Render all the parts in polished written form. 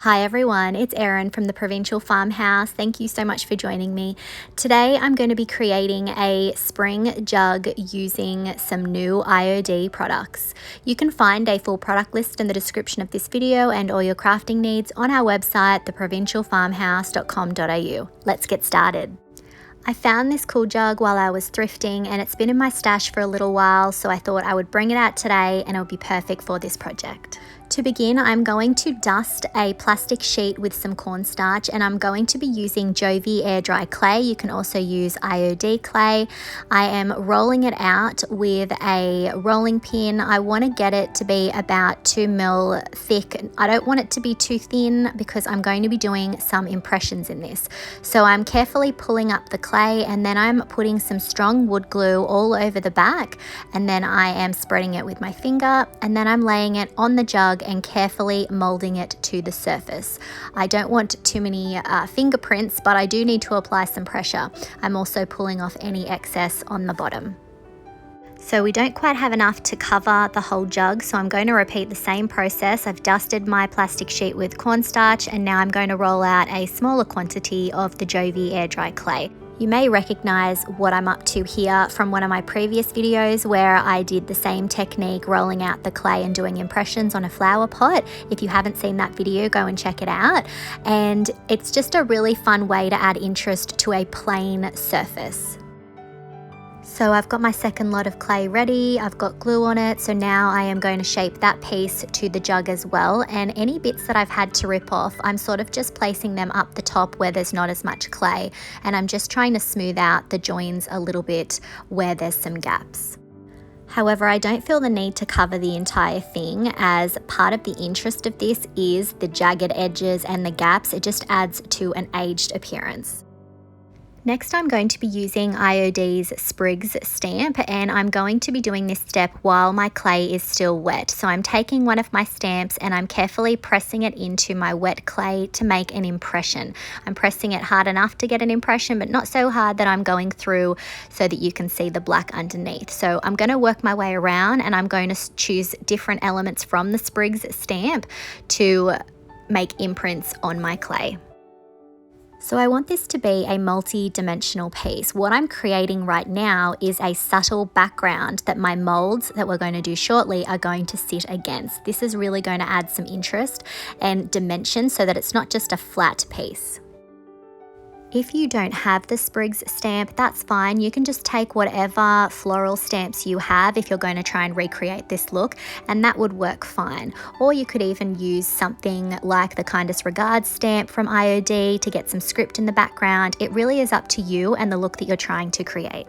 Hi everyone, it's Erin from the Provincial Farmhouse. Thank you so much for joining me. Today I'm going to be creating a spring jug using some new IOD products. You can find a full product list in the description of this video and all your crafting needs on our website, theprovincialfarmhouse.com.au. Let's get started. I found this cool jug while I was thrifting and it's been in my stash for a little while, so I thought I would bring it out today and it would be perfect for this project. To begin, I'm going to dust a plastic sheet with some cornstarch and I'm going to be using Mojave air dry clay. You can also use IOD clay. I am rolling it out with a rolling pin. I want to get it to be about 2 mil thick. I don't want it to be too thin because I'm going to be doing some impressions in this. So I'm carefully pulling up the clay and then I'm putting some strong wood glue all over the back, and then I am spreading it with my finger and then I'm laying it on the jug and carefully molding it to the surface. I don't want too many fingerprints, but I do need to apply some pressure. I'm also pulling off any excess on the bottom. So we don't quite have enough to cover the whole jug, so I'm going to repeat the same process. I've dusted my plastic sheet with cornstarch and now I'm going to roll out a smaller quantity of the Mojave air dry clay. You may recognize what I'm up to here from one of my previous videos where I did the same technique, rolling out the clay and doing impressions on a flower pot. If you haven't seen that video, go and check it out. And it's just a really fun way to add interest to a plain surface. So I've got my second lot of clay ready, I've got glue on it, so now I am going to shape that piece to the jug as well, and any bits that I've had to rip off, I'm sort of just placing them up the top where there's not as much clay, and I'm just trying to smooth out the joins a little bit where there's some gaps. However, I don't feel the need to cover the entire thing, as part of the interest of this is the jagged edges and the gaps. It just adds to an aged appearance. Next, I'm going to be using IOD's Sprigs stamp, and I'm going to be doing this step while my clay is still wet. So I'm taking one of my stamps and I'm carefully pressing it into my wet clay to make an impression. I'm pressing it hard enough to get an impression, but not so hard that I'm going through so that you can see the black underneath. So I'm going to work my way around and I'm going to choose different elements from the Sprigs stamp to make imprints on my clay. So I want this to be a multi-dimensional piece. What I'm creating right now is a subtle background that my molds that we're going to do shortly are going to sit against. This is really going to add some interest and dimension so that it's not just a flat piece. If you don't have the Sprigs stamp, that's fine. You can just take whatever floral stamps you have if you're going to try and recreate this look, and that would work fine. Or you could even use something like the Kindest Regards stamp from IOD to get some script in the background. It really is up to you and the look that you're trying to create.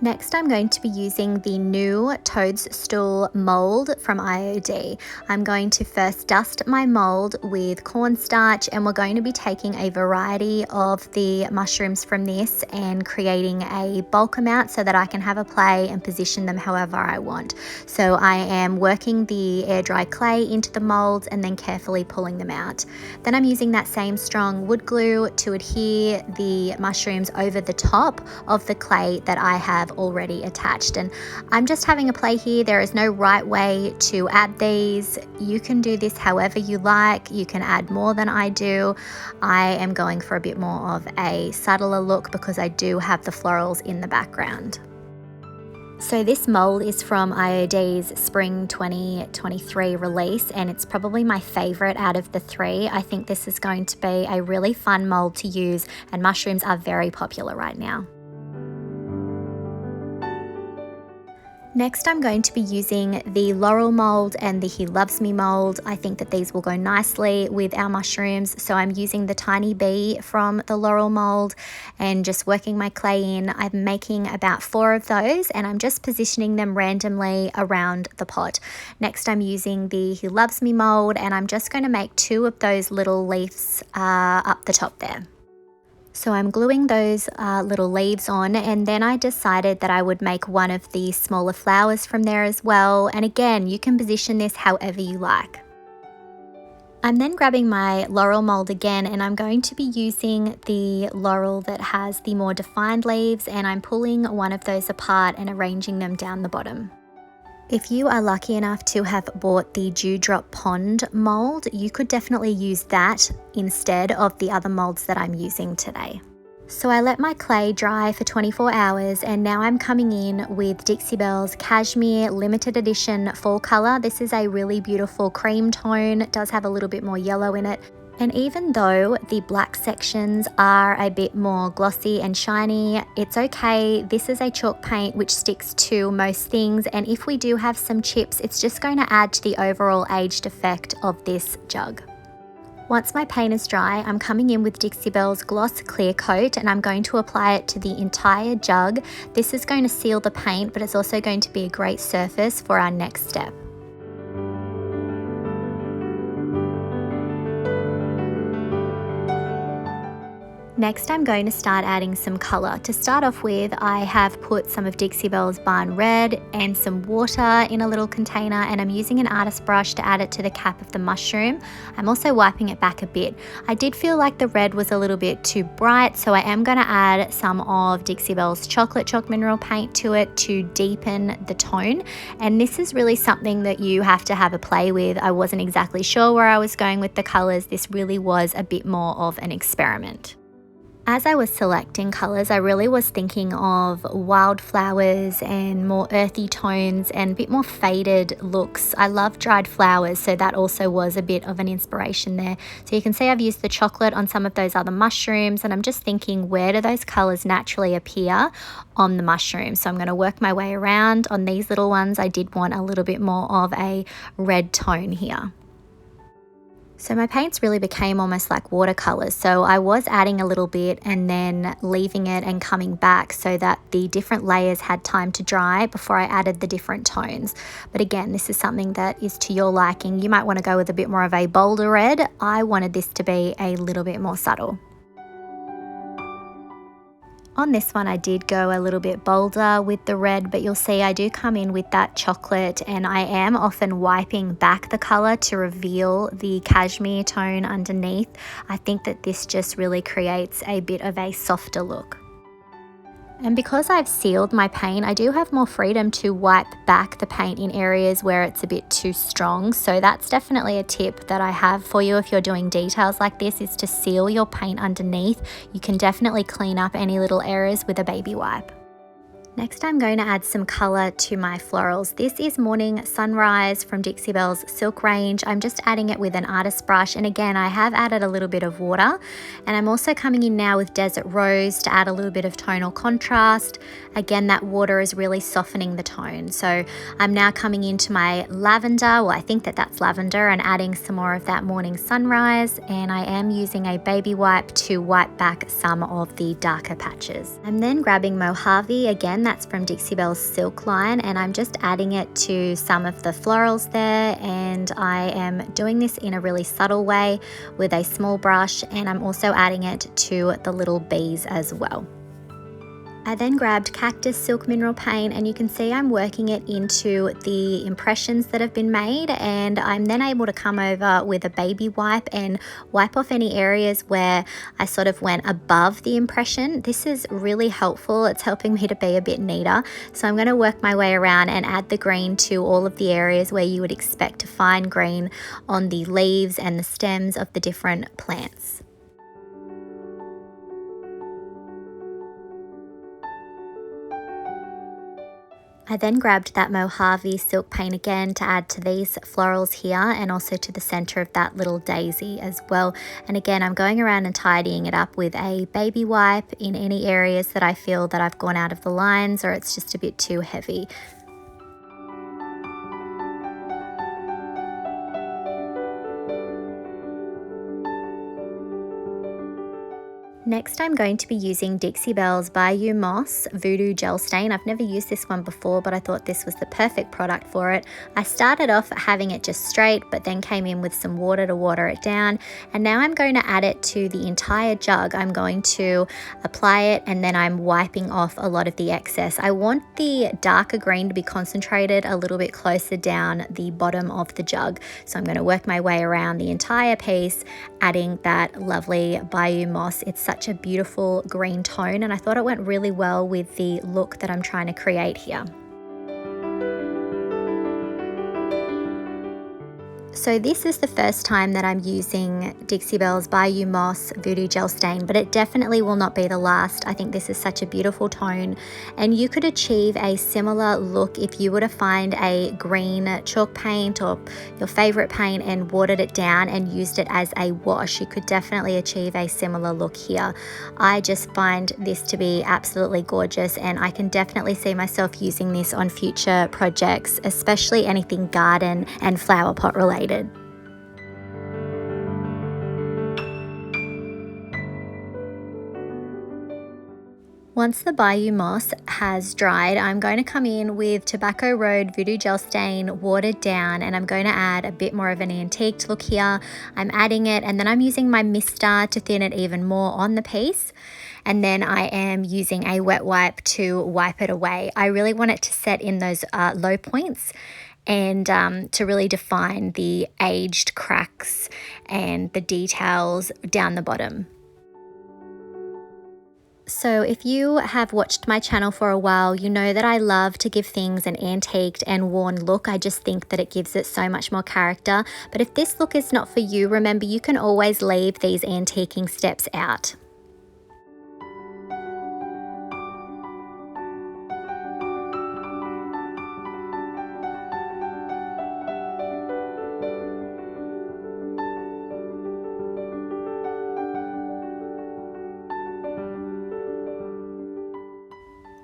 Next, I'm going to be using the new Toadstool Mould from IOD. I'm going to first dust my mould with cornstarch, and we're going to be taking a variety of the mushrooms from this and creating a bulk amount so that I can have a play and position them however I want. So I am working the air dry clay into the moulds and then carefully pulling them out. Then I'm using that same strong wood glue to adhere the mushrooms over the top of the clay that I have already attached, and I'm just having a play here. There is no right way to add these. You can do this however you like. You can add more than I do. I am going for a bit more of a subtler look because I do have the florals in the background. So this mold is from IOD's Spring 2023 release, and it's probably my favorite out of the three. I think this is going to be a really fun mold to use, and mushrooms are very popular right now. Next, I'm going to be using the Laurel mold and the He Loves Me mold. I think that these will go nicely with our mushrooms. So I'm using the tiny bee from the Laurel mold and just working my clay in. I'm making about 4 of those and I'm just positioning them randomly around the pot. Next, I'm using the He Loves Me mold and I'm just going to make 2 of those little leaves up the top there. So I'm gluing those little leaves on, and then I decided that I would make one of the smaller flowers from there as well. And again, you can position this however you like. I'm then grabbing my laurel mold again, and I'm going to be using the laurel that has the more defined leaves, and I'm pulling one of those apart and arranging them down the bottom. If you are lucky enough to have bought the Dewdrop Pond mold, you could definitely use that instead of the other molds that I'm using today. So I let my clay dry for 24 hours and now I'm coming in with Dixie Belle's Cashmere limited edition fall color. This is a really beautiful cream tone. It does have a little bit more yellow in it. And even though the black sections are a bit more glossy and shiny, it's okay. This is a chalk paint which sticks to most things, and if we do have some chips, it's just going to add to the overall aged effect of this jug. Once my paint is dry, I'm coming in with Dixie Belle's Gloss Clear Coat and I'm going to apply it to the entire jug. This is going to seal the paint, but it's also going to be a great surface for our next step. Next, I'm going to start adding some color. To start off with, I have put some of Dixie Belle's Barn Red and some water in a little container, and I'm using an artist brush to add it to the cap of the mushroom. I'm also wiping it back a bit. I did feel like the red was a little bit too bright, so I am going to add some of Dixie Belle's Chocolate Chalk Mineral Paint to it to deepen the tone. And this is really something that you have to have a play with. I wasn't exactly sure where I was going with the colors. This really was a bit more of an experiment. As I was selecting colours, I really was thinking of wildflowers and more earthy tones and a bit more faded looks. I love dried flowers, so that also was a bit of an inspiration there. So you can see I've used the chocolate on some of those other mushrooms, and I'm just thinking, where do those colours naturally appear on the mushroom? So I'm going to work my way around. On these little ones, I did want a little bit more of a red tone here. So my paints really became almost like watercolors. So I was adding a little bit and then leaving it and coming back so that the different layers had time to dry before I added the different tones. But again, this is something that is to your liking. You might want to go with a bit more of a bolder red. I wanted this to be a little bit more subtle. On this one, I did go a little bit bolder with the red, but you'll see I do come in with that chocolate, and I am often wiping back the color to reveal the cashmere tone underneath. I think that this just really creates a bit of a softer look. And because I've sealed my paint, I do have more freedom to wipe back the paint in areas where it's a bit too strong. So that's definitely a tip that I have for you if you're doing details like this, is to seal your paint underneath. You can definitely clean up any little errors with a baby wipe. Next, I'm going to add some color to my florals. This is Morning Sunrise from Dixie Belle's Silk range. I'm just adding it with an artist brush, and again, I have added a little bit of water, and I'm also coming in now with Desert Rose to add a little bit of tonal contrast. Again, that water is really softening the tone. So I'm now coming into my lavender, well, I think that that's lavender, and adding some more of that Morning Sunrise, and I am using a baby wipe to wipe back some of the darker patches. I'm then grabbing Mojave, again, that's from Dixie Belle's Silk line, and I'm just adding it to some of the florals there, and I am doing this in a really subtle way with a small brush, and I'm also adding it to the little bees as well. I then grabbed Cactus Silk Mineral Paint, and you can see I'm working it into the impressions that have been made, and I'm then able to come over with a baby wipe and wipe off any areas where I sort of went above the impression. This is really helpful. It's helping me to be a bit neater. So I'm going to work my way around and add the green to all of the areas where you would expect to find green on the leaves and the stems of the different plants. I then grabbed that Mojave silk paint again to add to these florals here, and also to the center of that little daisy as well. And again, I'm going around and tidying it up with a baby wipe in any areas that I feel that I've gone out of the lines or it's just a bit too heavy. Next, I'm going to be using Dixie Belle's Bayou Moss Voodoo Gel Stain. I've never used this one before, but I thought this was the perfect product for it. I started off having it just straight, but then came in with some water to water it down. And now I'm going to add it to the entire jug. I'm going to apply it, and then I'm wiping off a lot of the excess. I want the darker green to be concentrated a little bit closer down the bottom of the jug. So I'm going to work my way around the entire piece, adding that lovely Bayou Moss. It's such a beautiful green tone, and I thought it went really well with the look that I'm trying to create here. So this is the first time that I'm using Dixie Belle's Bayou Moss Voodoo Gel Stain, but it definitely will not be the last. I think this is such a beautiful tone, and you could achieve a similar look if you were to find a green chalk paint or your favorite paint and watered it down and used it as a wash. You could definitely achieve a similar look here. I just find this to be absolutely gorgeous, and I can definitely see myself using this on future projects, especially anything garden and flower pot related. Once the Bayou Moss has dried, I'm going to come in with Tobacco Road Voodoo Gel Stain watered down, and I'm going to add a bit more of an antiqued look here. I'm adding it, and then I'm using my mister to thin it even more on the piece. And then I am using a wet wipe to wipe it away. I really want it to set in those low points and to really define the aged cracks and the details down the bottom. So if you have watched my channel for a while, you know that I love to give things an antiqued and worn look. I just think that it gives it so much more character. But if this look is not for you, remember you can always leave these antiquing steps out.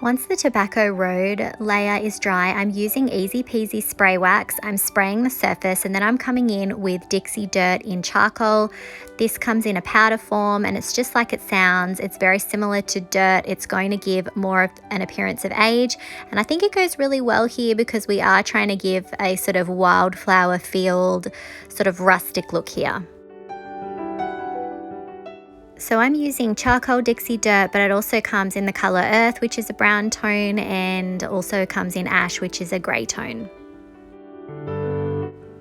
Once the Tobacco Road layer is dry, I'm using Easy Peasy spray wax. I'm spraying the surface, and then I'm coming in with Dixie Dirt in charcoal. This comes in a powder form, and it's just like it sounds. It's very similar to dirt. It's going to give more of an appearance of age, and I think it goes really well here because we are trying to give a sort of wildflower field, sort of rustic look here. So I'm using charcoal Dixie Dirt, but it also comes in the color Earth, which is a brown tone, and also comes in Ash, which is a grey tone.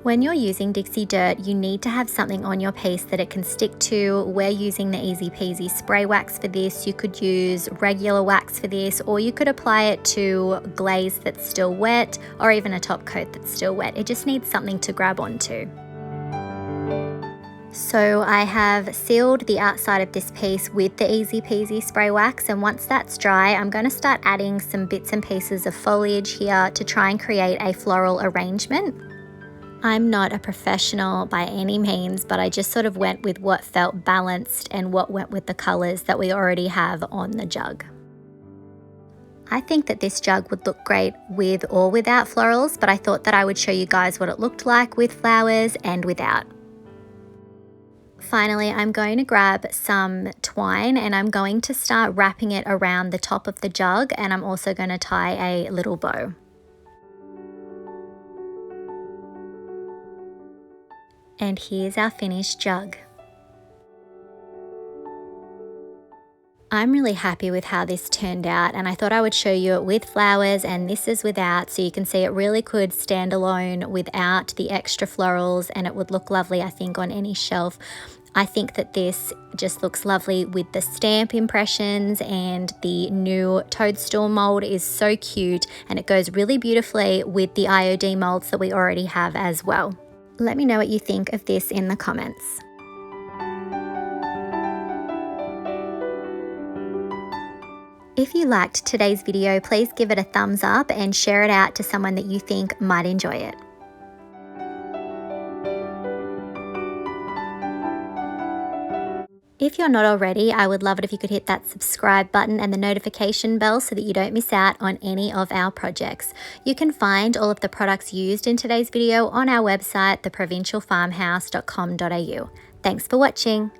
When you're using Dixie Dirt, you need to have something on your piece that it can stick to. We're using the Easy Peasy spray wax for this. You could use regular wax for this, or you could apply it to glaze that's still wet, or even a top coat that's still wet. It just needs something to grab onto. So I have sealed the outside of this piece with the Easy Peasy spray wax, and once that's dry, I'm going to start adding some bits and pieces of foliage here to try and create a floral arrangement. I'm not a professional by any means, but I just sort of went with what felt balanced and what went with the colors that we already have on the jug. I think that this jug would look great with or without florals, but I thought that I would show you guys what it looked like with flowers and without. Finally, I'm going to grab some twine, and I'm going to start wrapping it around the top of the jug, and I'm also going to tie a little bow. And here's our finished jug. I'm really happy with how this turned out, and I thought I would show you it with flowers, and this is without, so you can see it really could stand alone without the extra florals, and it would look lovely, I think, on any shelf. I think that this just looks lovely with the stamp impressions, and the new toadstool mold is so cute, and it goes really beautifully with the IOD molds that we already have as well. Let me know what you think of this in the comments. If you liked today's video, please give it a thumbs up and share it out to someone that you think might enjoy it. If you're not already, I would love it if you could hit that subscribe button and the notification bell so that you don't miss out on any of our projects. You can find all of the products used in today's video on our website, theprovincialfarmhouse.com.au. Thanks for watching.